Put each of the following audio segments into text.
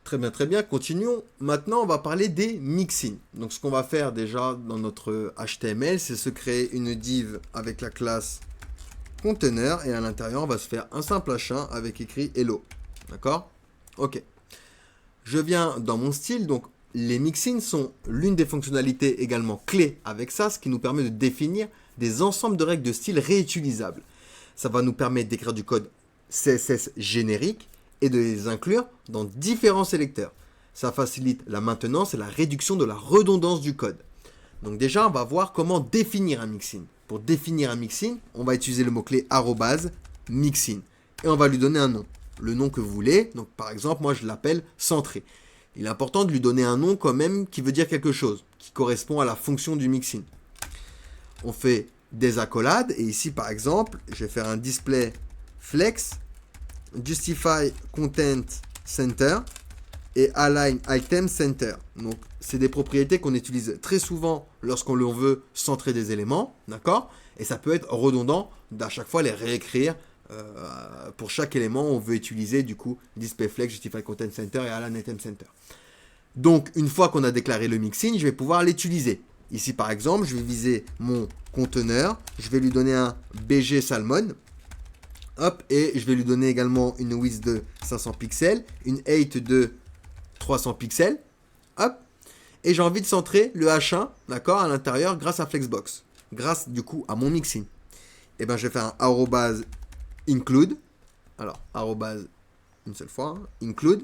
Très bien, continuons. Maintenant, on va parler des mixins. Donc, ce qu'on va faire déjà dans notre HTML, c'est se créer une div avec la classe container et à l'intérieur, on va se faire un simple H1 avec écrit hello. D'accord? Ok. Je viens dans mon style, donc les mixins sont l'une des fonctionnalités également clés avec ça, ce qui nous permet de définir des ensembles de règles de style réutilisables. Ça va nous permettre d'écrire du code CSS générique et de les inclure dans différents sélecteurs. Ça facilite la maintenance et la réduction de la redondance du code. Donc déjà, on va voir comment définir un mixin. Pour définir un mixin, on va utiliser le mot-clé @mixin et on va lui donner un nom. Le nom que vous voulez, donc par exemple, moi je l'appelle centré. Il est important de lui donner un nom quand même qui veut dire quelque chose, qui correspond à la fonction du mixin. On fait des accolades et ici par exemple, je vais faire un display flex, justify content center et align item center. Donc c'est des propriétés qu'on utilise très souvent lorsqu'on veut centrer des éléments, d'accord? Et ça peut être redondant d'à chaque fois les réécrire. Pour chaque élément, on veut utiliser du coup display flex, justify content center et align item center. Donc une fois qu'on a déclaré le mixin, je vais pouvoir l'utiliser. Ici par exemple, je vais viser mon conteneur, je vais lui donner un BG Salmon. Hop, et je vais lui donner également une width de 500 pixels, une height de 300 pixels. Hop, et j'ai envie de centrer le H1, d'accord, à l'intérieur grâce à Flexbox, grâce du coup à mon mixin. Et bien je vais faire un @include, alors une seule fois, include,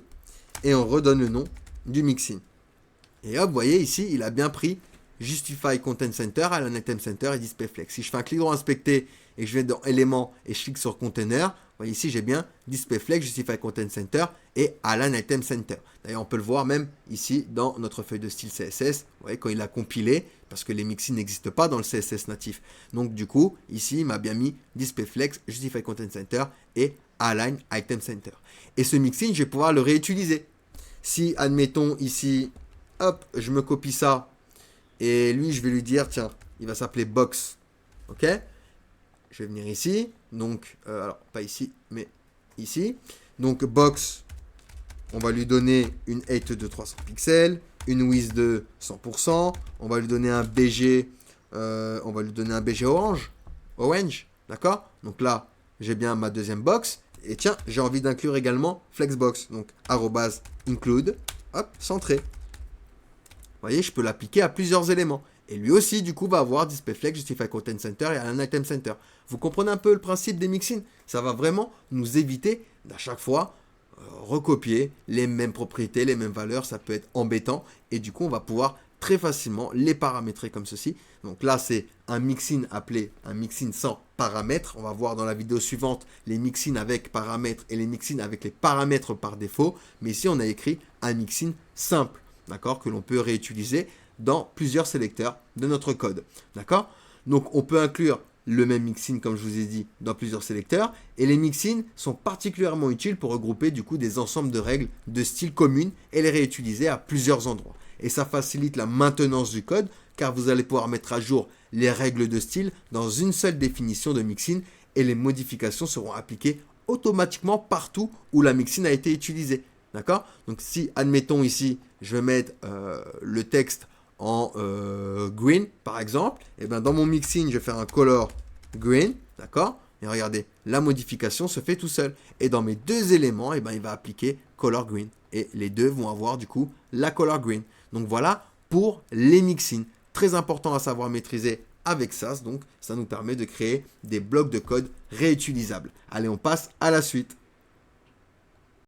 et on redonne le nom du mixin. Et hop, vous voyez ici, il a bien pris Justify Content Center, Align Item Center et Display Flex. Si je fais un clic droit inspecter et que je vais dans éléments et je clique sur Container, vous voyez ici, j'ai bien Display Flex, Justify Content Center et Align Item Center. D'ailleurs, on peut le voir même ici dans notre feuille de style CSS. Vous voyez, quand il a compilé, parce que les mixins n'existent pas dans le CSS natif. Donc, du coup, ici, il m'a bien mis Display Flex, Justify Content Center et Align Item Center. Et ce mixin, je vais pouvoir le réutiliser. Si, admettons, ici, hop, je me copie ça. Et lui, je vais lui dire, tiens, il va s'appeler box. Ok? Je vais venir ici. Donc, alors, pas ici, mais ici. Donc, box, on va lui donner une height de 300 pixels, une width de 100%. On va lui donner un BG, orange. Orange, d'accord? Donc là, j'ai bien ma deuxième box. Et tiens, j'ai envie d'inclure également Flexbox. Donc, @include, hop, centré. Vous voyez, je peux l'appliquer à plusieurs éléments. Et lui aussi, du coup, va avoir Display Flex, Justify Content Center et Align Item Center. Vous comprenez un peu le principe des mixins? Ça va vraiment nous éviter d'à chaque fois recopier les mêmes propriétés, les mêmes valeurs. Ça peut être embêtant. Et du coup, on va pouvoir très facilement les paramétrer comme ceci. Donc là, c'est un mixin appelé un mixin sans paramètres. On va voir dans la vidéo suivante les mixins avec paramètres et les mixins avec les paramètres par défaut. Mais ici, on a écrit un mixin simple. D'accord, que l'on peut réutiliser dans plusieurs sélecteurs de notre code. D'accord? Donc, on peut inclure le même mixin, comme je vous ai dit, dans plusieurs sélecteurs. Et les mixins sont particulièrement utiles pour regrouper du coup des ensembles de règles de style communes et les réutiliser à plusieurs endroits. Et ça facilite la maintenance du code, car vous allez pouvoir mettre à jour les règles de style dans une seule définition de mixin et les modifications seront appliquées automatiquement partout où la mixin a été utilisée. D'accord? Donc si, admettons ici, je vais mettre le texte en green, par exemple, et bien dans mon mixin, je vais faire un color green, d'accord? Et regardez, la modification se fait tout seul. Et dans mes deux éléments, et ben, il va appliquer color green. Et les deux vont avoir du coup la color green. Donc voilà pour les mixins. Très important à savoir maîtriser avec SAS. Donc ça nous permet de créer des blocs de code réutilisables. Allez, on passe à la suite.